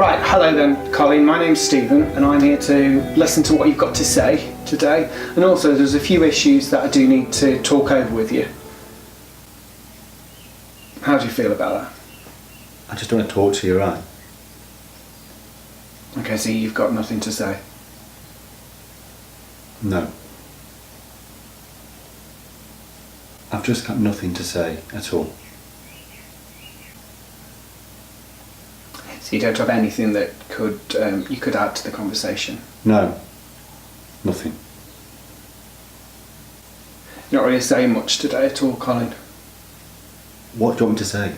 Right, hello then, Colin. My name's Stephen, and I'm here to listen to what you've got to say today. And also, there's a few issues that I do need to talk over with you. How do you feel about that? I just want to talk to you, right? Okay, so you've got nothing to say. No. I've just got nothing to say at all. So you don't have anything that you could add to the conversation? No. Nothing. You're not really saying much today at all, Colin. What do you want me to say?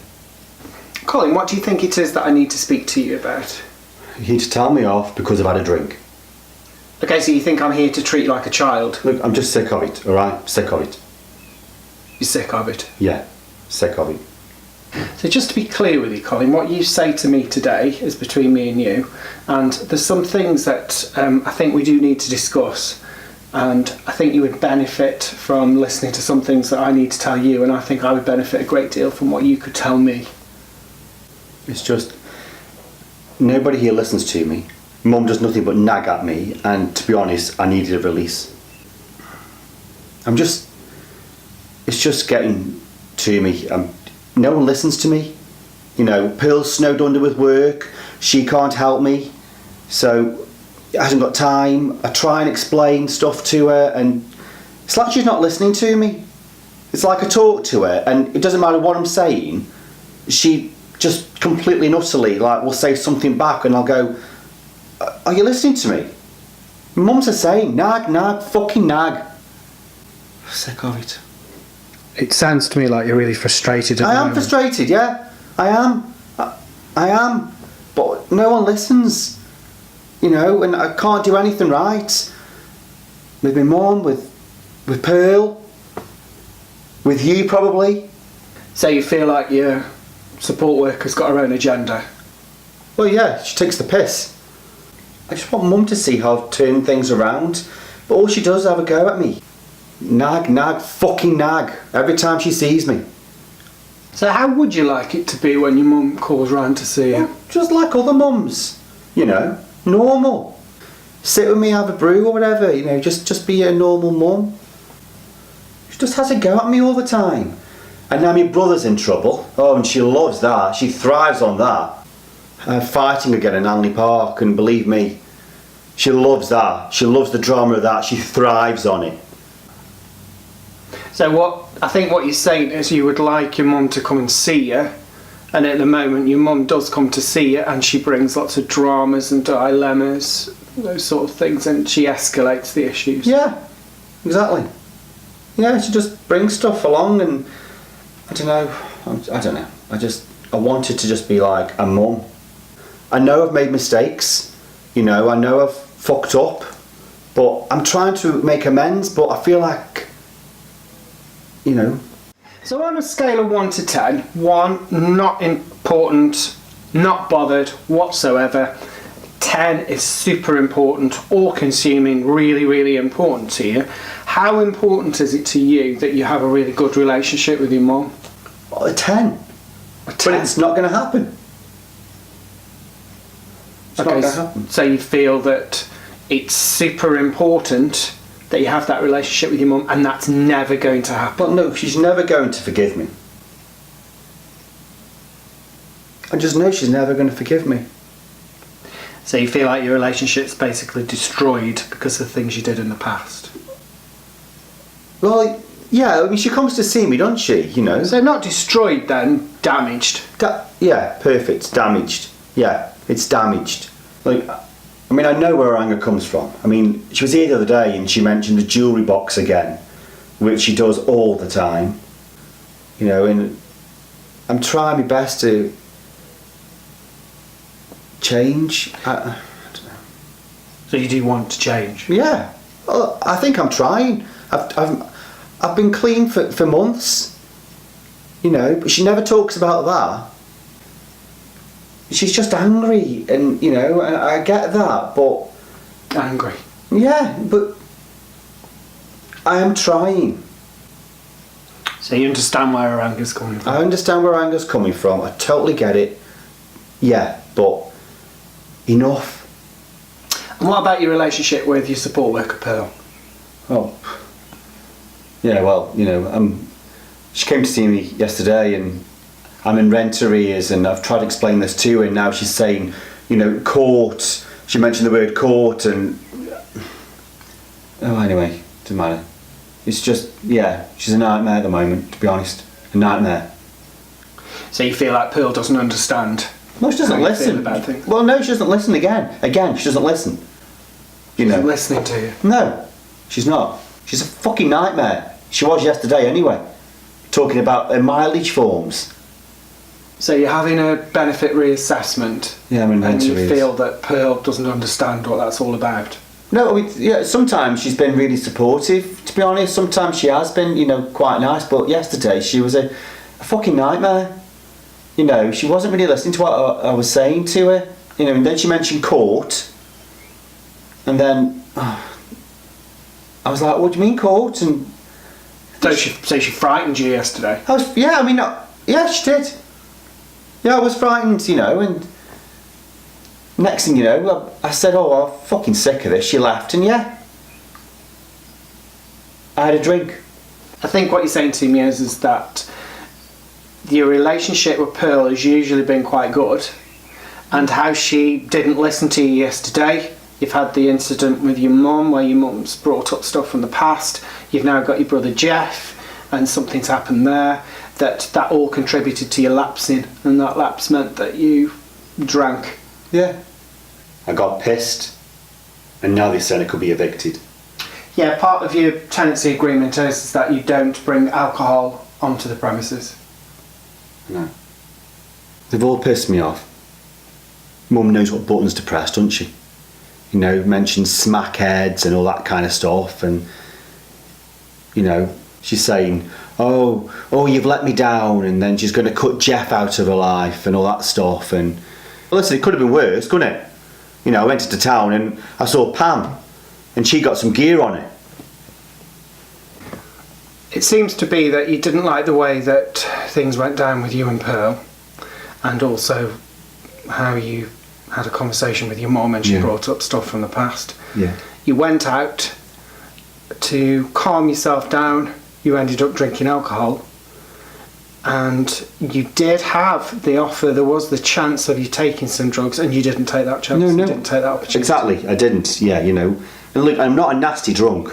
Colin, what do you think it is that I need to speak to you about? You need to tell me off because I've had a drink. Okay, so you think I'm here to treat you like a child? Look, I'm just sick of it, alright? Sick of it. You're sick of it? Yeah, sick of it. So just to be clear with you, Colin, what you say to me today is between me and you, and there's some things that I think we do need to discuss, and I think you would benefit from listening to some things that I need to tell you, and I think I would benefit a great deal from what you could tell me. It's just, nobody here listens to me. Mum does nothing but nag at me, and to be honest, I needed a release. It's just getting to me. No one listens to me. You know, Pearl's snowed under with work. She can't help me. So, hasn't got time. I try and explain stuff to her and it's like she's not listening to me. It's like I talk to her and it doesn't matter what I'm saying. She just completely and utterly will say something back and I'll go, are you listening to me? Mum's the same. Nag, fucking nag. I'm sick of it. It sounds to me like you're really frustrated at I am frustrated, yeah. I am. I am. But no one listens. You know, and I can't do anything right. With my mum, with Pearl, with you probably. So you feel like your support worker's got her own agenda? Well, yeah, she takes the piss. I just want Mum to see how I've turned things around. But all she does is have a go at me. Nag, fucking nag, every time she sees me. So how would you like it to be when your mum calls round to see you? Well, just like other mums, you know, normal. Sit with me, have a brew or whatever, you know, just be a normal mum. She just has a go at me all the time. And now my brother's in trouble. Oh, and she loves that, she thrives on that. Fighting again in Anley Park, and believe me, she loves that. She loves the drama of that, she thrives on it. So I think what you're saying is you would like your mum to come and see you, and at the moment your mum does come to see you and she brings lots of dramas and dilemmas, those sort of things, and she escalates the issues. Yeah, exactly. Yeah, she just brings stuff along and I don't know. I wanted to just be like a mum. I know I've made mistakes, you know, I know I've fucked up, but I'm trying to make amends, but I feel like, you know. So on a scale of 1 to 10, 1, not important, not bothered whatsoever, 10 is super important, all consuming, really, really important to you. How important is it to you that you have a really good relationship with your mum? Well, a 10. But it's not going to happen. It's not going to happen. So you feel that it's super important that you have that relationship with your mum, and that's never going to happen? Well, no, she's never going to forgive me. I just know she's never going to forgive me. So you feel like your relationship's basically destroyed because of things you did in the past? Well, yeah, I mean, she comes to see me, doesn't she, you know? So not destroyed then, damaged? Yeah, perfect, damaged. Yeah, it's damaged. I mean, I know where her anger comes from. I mean, she was here the other day and she mentioned the jewellery box again, which she does all the time. You know, and I'm trying my best to change. I don't know. So you do want to change? Yeah, well, I think I'm trying. I've been clean for months, you know, but she never talks about that. She's just angry, and you know, and I get that, but angry. Yeah, but I am trying. So you understand where her anger's coming from? I understand where her anger's coming from. I totally get it. Yeah, but enough. And what about your relationship with your support worker, Pearl? Oh, yeah, well, she came to see me yesterday and I'm in rent arrears and I've tried to explain this to her and now she's saying, court. She mentioned the word court and... Oh, anyway, doesn't matter. It's just, she's a nightmare at the moment, to be honest. A nightmare. So you feel like Pearl doesn't understand? No, she doesn't listen. About things? Well, no, she doesn't listen again. Again, she doesn't listen. She's not listening to you? No, she's not. She's a fucking nightmare. She was yesterday anyway. Talking about her mileage forms. So you're having a benefit reassessment. Yeah, I'm in rent and you arrears. feel that Pearl doesn't understand what that's all about. No, sometimes she's been really supportive, to be honest. Sometimes she has been, quite nice. But yesterday she was a fucking nightmare. She wasn't really listening to what I was saying to her. And then she mentioned court. And then I was like, what do you mean court? And So she frightened you yesterday? She did. Yeah, I was frightened, and next thing you know, I said, oh, I'm fucking sick of this. She laughed and I had a drink. I think what you're saying to me is that your relationship with Pearl has usually been quite good, and how she didn't listen to you yesterday. You've had the incident with your mum where your mum's brought up stuff from the past. You've now got your brother Jeff and something's happened there. That all contributed to your lapsing, and that lapse meant that you drank. Yeah. I got pissed and now they said I could be evicted. Yeah, part of your tenancy agreement is that you don't bring alcohol onto the premises. No. They've all pissed me off. Mum knows what buttons to press, doesn't she? Mentions smackheads and all that kind of stuff, and she's saying, oh, you've let me down, and then she's going to cut Jeff out of her life and all that stuff. And listen, it could have been worse, couldn't it? I went into town and I saw Pam, and she got some gear on it. It seems to be that you didn't like the way that things went down with you and Pearl, and also how you had a conversation with your mum and she brought up stuff from the past. Yeah. You went out to calm yourself down. You ended up drinking alcohol, and you did have the offer. There was the chance of you taking some drugs, and you didn't take that chance. No. You didn't take that opportunity. Exactly, I didn't. Yeah, And look, I'm not a nasty drunk.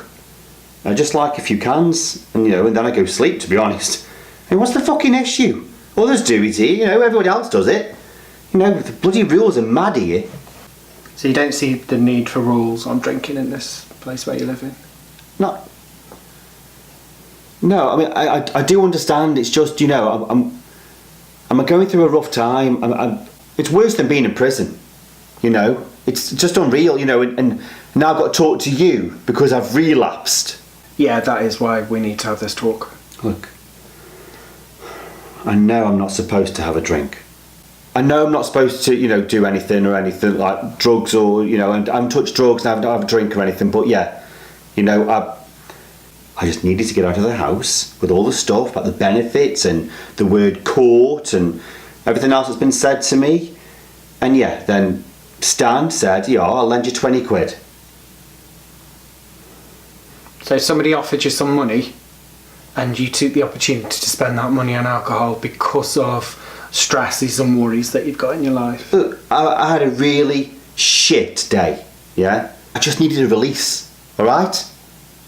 I just like a few cans, and and then I go sleep. To be honest, what's the fucking issue? Others do it here. Everybody else does it. The bloody rules are mad here. So you don't see the need for rules on drinking in this place where you live in? No, I do understand. It's just, I'm going through a rough time. It's worse than being in prison. It's just unreal. And now I've got to talk to you because I've relapsed. Yeah, that is why we need to have this talk. Look, I know I'm not supposed to have a drink. I know I'm not supposed to, do anything like drugs or, and I haven't touched drugs and I haven't have a drink or anything. But I just needed to get out of the house with all the stuff about the benefits and the word court and everything else that's been said to me. And then Stan said, I'll lend you 20 quid. So somebody offered you some money and you took the opportunity to spend that money on alcohol because of stresses and worries that you've got in your life? Look, I had a really shit day, I just needed a release, alright?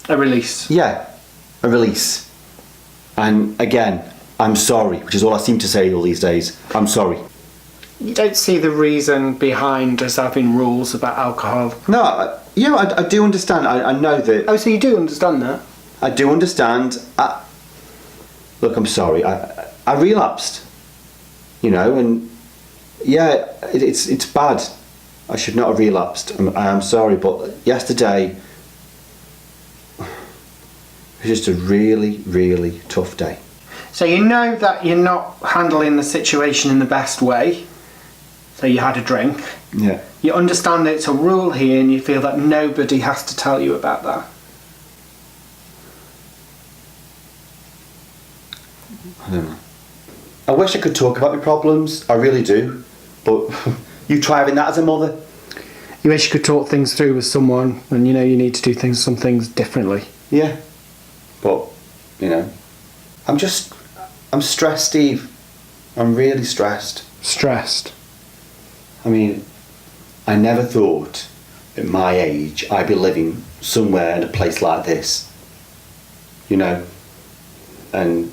A release? Yeah, a release. And again, I'm sorry, which is all I seem to say all these days. I'm sorry. You don't see the reason behind us having rules about alcohol? No, I do understand. I know that... Oh, so you do understand that? I do understand. Look, I'm sorry. I relapsed. And it's bad. I should not have relapsed. I am sorry, but yesterday it was just a really, really tough day. So you know that you're not handling the situation in the best way. So you had a drink. Yeah. You understand that it's a rule here and you feel that nobody has to tell you about that. I don't know. I wish I could talk about my problems. I really do. But you try having that as a mother. You wish you could talk things through with someone, and you know you need to do some things differently. Yeah. But, you know, I'm stressed, Steve. I'm really stressed. Stressed. I mean, I never thought at my age I'd be living somewhere in a place like this. You know, and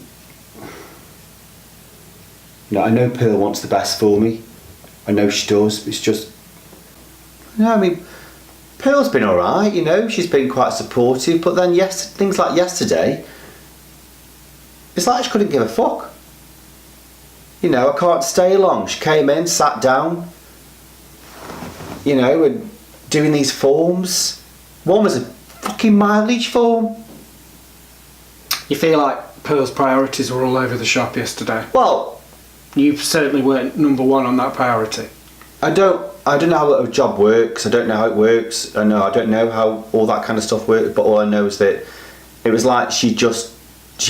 you know, I know Pearl wants the best for me. I know she does. It's just, you know, I mean, Pearl's been alright, you know, she's been quite supportive, but then things like yesterday, it's like she couldn't give a fuck. You know, I can't stay long. She came in, sat down, you know, and doing these forms. One was a fucking mileage form. You feel like Pearl's priorities were all over the shop yesterday. Well, you certainly weren't number one on that priority. I don't know how a job works. I don't know how it works. I don't know how all that kind of stuff works. But all I know is that it was like she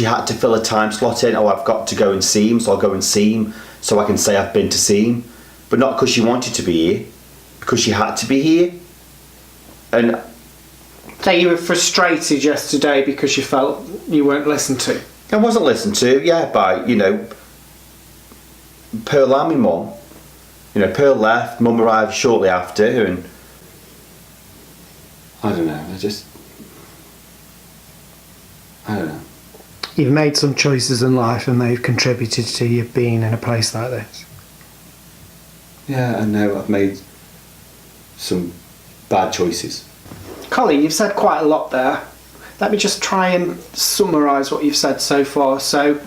had to fill a time slot in. Oh, I've got to go and see him, so I'll go and see him, so I can say I've been to see him. But not because she wanted to be here, because she had to be here. And so you were frustrated yesterday because you felt you weren't listened to. I wasn't listened to, yeah, by, you know, Pearl and my mum. You know, Pearl left, Mum arrived shortly after, and I don't know, I don't know. You've made some choices in life and they've contributed to you being in a place like this. Yeah, I know, I've made some bad choices. Colin, you've said quite a lot there. Let me just try and summarise what you've said so far. So,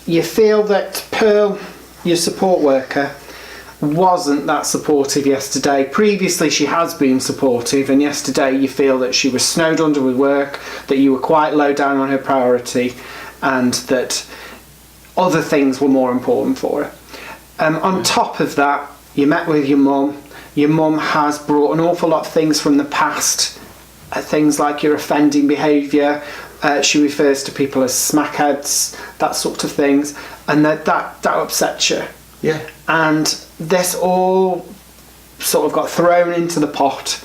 you feel that Pearl, your support worker, wasn't that supportive yesterday. Previously she has been supportive, and yesterday you feel that she was snowed under with work, that you were quite low down on her priority, and that other things were more important for her. On top of that, you met with your mum. Your mum has brought an awful lot of things from the past, things like your offending behaviour. She refers to people as smackheads, that sort of things, and that upsets you. Yeah. And this all sort of got thrown into the pot.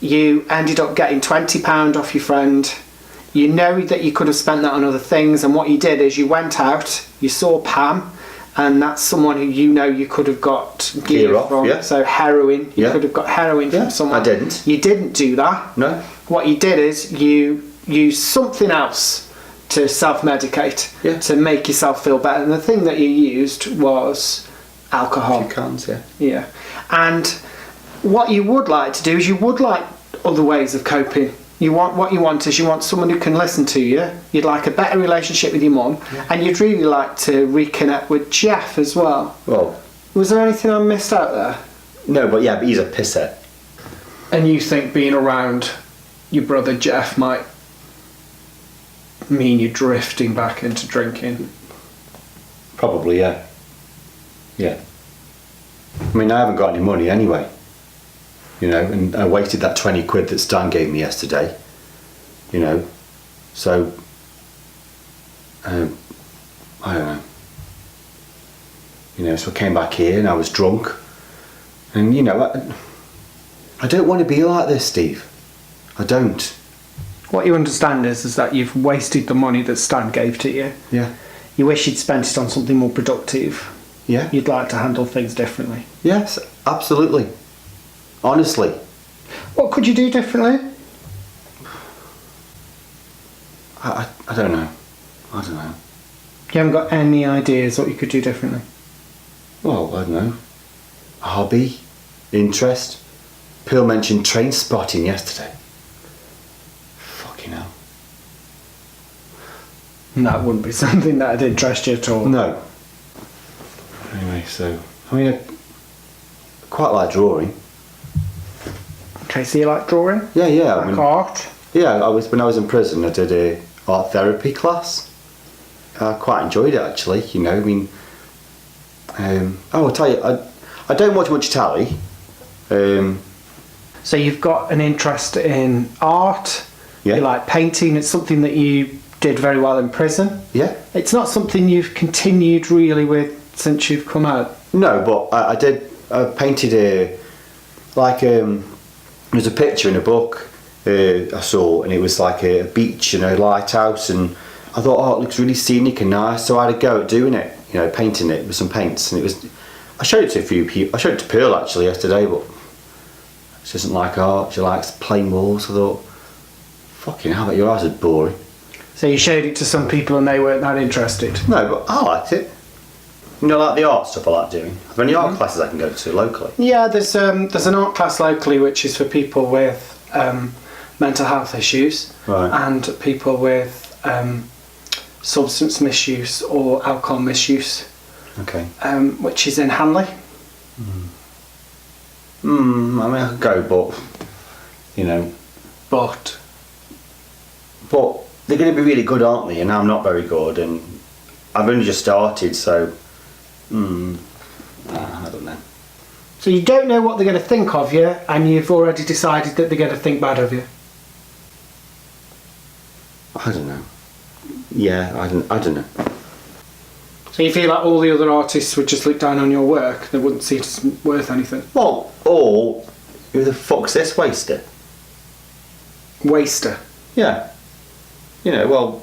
You ended up getting £20 off your friend. You know that you could have spent that on other things, and what you did is you went out, you saw Pam, and that's someone who you know you could have got gear from. Yeah. So heroin, you could have got heroin from someone. I didn't. You didn't do that. No. What you did is you used something else to self-medicate, to make yourself feel better. And the thing that you used was alcohol. Cans, yeah. Yeah. And what you would like to do is you would like other ways of coping. You want someone who can listen to you. You'd like a better relationship with your mum, and you'd really like to reconnect with Jeff as well. Well, was there anything I missed out there? No, but he's a pisser. And you think being around your brother Jeff might mean you drifting back into drinking? Probably, yeah. Yeah. I mean, I haven't got any money anyway. You know, and I wasted that 20 quid that Stan gave me yesterday. You know, so I don't know. You know, so I came back here and I was drunk, and you know, I don't want to be like this, Steve. I don't. What you understand is that you've wasted the money that Stan gave to you. Yeah. You wish you'd spent it on something more productive. Yeah. You'd like to handle things differently. Yes, absolutely. Honestly. What could you do differently? I don't know. I don't know. You haven't got any ideas what you could do differently? Well, I don't know. A hobby, interest. Pearl mentioned train spotting yesterday. Fucking hell. That wouldn't be something that'd interest you at all. No. Anyway, so I mean, I quite like drawing. Okay, so you like drawing? Yeah, yeah. Like art? Yeah, when I was in prison, I did a art therapy class. I quite enjoyed it actually. You know, I mean, I'll tell you, I don't watch much telly. So you've got an interest in art. Yeah. You like painting. It's something that you did very well in prison. Yeah. It's not something you've continued really with since you've come out. No, but I painted like there's a picture in a book I saw, and it was like a beach and a lighthouse, and I thought, oh, it looks really scenic and nice. So I had a go at doing it, you know, painting it with some paints, and it was. I showed it to a few people. I showed it to Pearl actually yesterday, but she doesn't like art. She likes plain walls. I thought, fucking hell, but your house is boring. So you showed it to some people and they weren't that interested? No, but I liked it. You know, like the art stuff I like doing. Are there any art classes I can go to locally? Yeah, there's an art class locally which is for people with mental health issues, Right. and people with substance misuse or alcohol misuse, Okay. which is in Hanley. I mean, I could go, but you know, But they're going to be really good, aren't they? And I'm not very good, and I've only just started, so I don't know. so you don't know what they're going to think of you, and you've already decided that they're going to think bad of you. I don't know. Yeah, I don't know. So you feel like all the other artists would just look down on your work, they wouldn't see it as worth anything. Well, or who the fuck's this waster? Waster. Yeah. You know, well,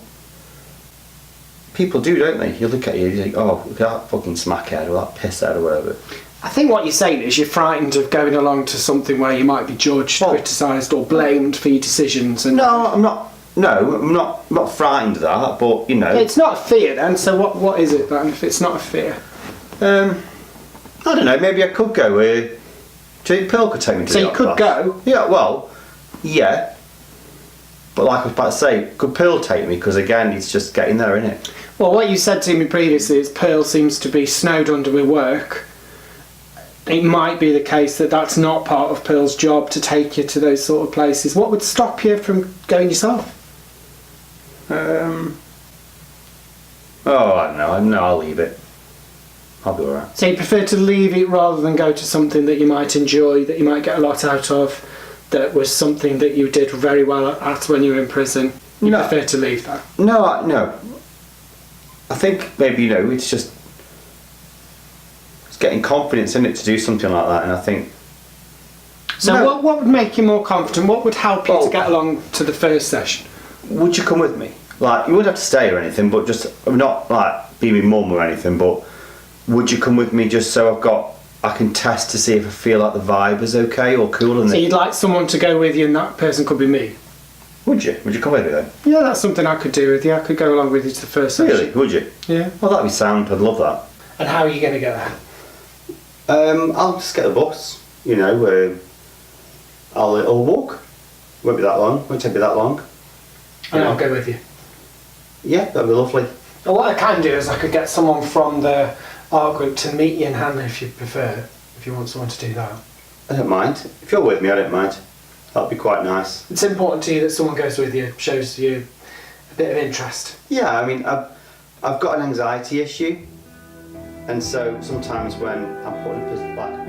people do, don't they? You look at you, you think, oh, look at that fucking smackhead or that pisshead or whatever. I think what you're saying is you're frightened of going along to something where you might be judged, Well- criticised or blamed for your decisions. And No, I'm not. No, I'm not frightened of that, but you know. It's not a fear then, so what is it then if it's not a fear? I don't know. Maybe I could go. Jake Pearl could take me to So the you art could class. go? Yeah. Well, yeah. But like I was about to say, could Pearl take me? Because again, it's just getting there, isn't it? Well, what you said to me previously is Pearl seems to be snowed under with work. It might be the case that that's not part of Pearl's job to take you to those sort of places. What would stop you from going yourself? Oh, I don't know. No, I'll leave it. I'll be alright. So you prefer to leave it rather than go to something that you might enjoy, that you might get a lot out of, that was something that you did very well at when you were in prison? You No. prefer to leave that? No. I think maybe, you know, it's just it's getting confidence in it to do something like that, and I think. So No. what would make you more confident? What would help you Well- to get along to the first session? Would you come with me? Like, you wouldn't have to stay or anything, but just not like be my mum or anything. But would you come with me just so I can test to see if I feel like the vibe is okay or cool? And So you'd like someone to go with you, and that person could be me? would you? Would you come with me then? Yeah, that's something I could do with you. I could go along with you to the first session. Really? Would you? Yeah. Well, that'd be sound. I'd love that. And how are you going to get there? I'll just get a bus. You know, I'll walk. Won't be that long. Won't take me that long. And Yeah. I'll go with you. Yeah, that'd be lovely. Well, what I can do is I could get someone from the art group to meet you in Hanley if you prefer, if you want someone to do that. I don't mind. If you're with me, I don't mind. That'd be quite nice. It's important to you that someone goes with you, shows you a bit of interest. Yeah, I mean, I've got an anxiety issue, and so sometimes when I'm put in a like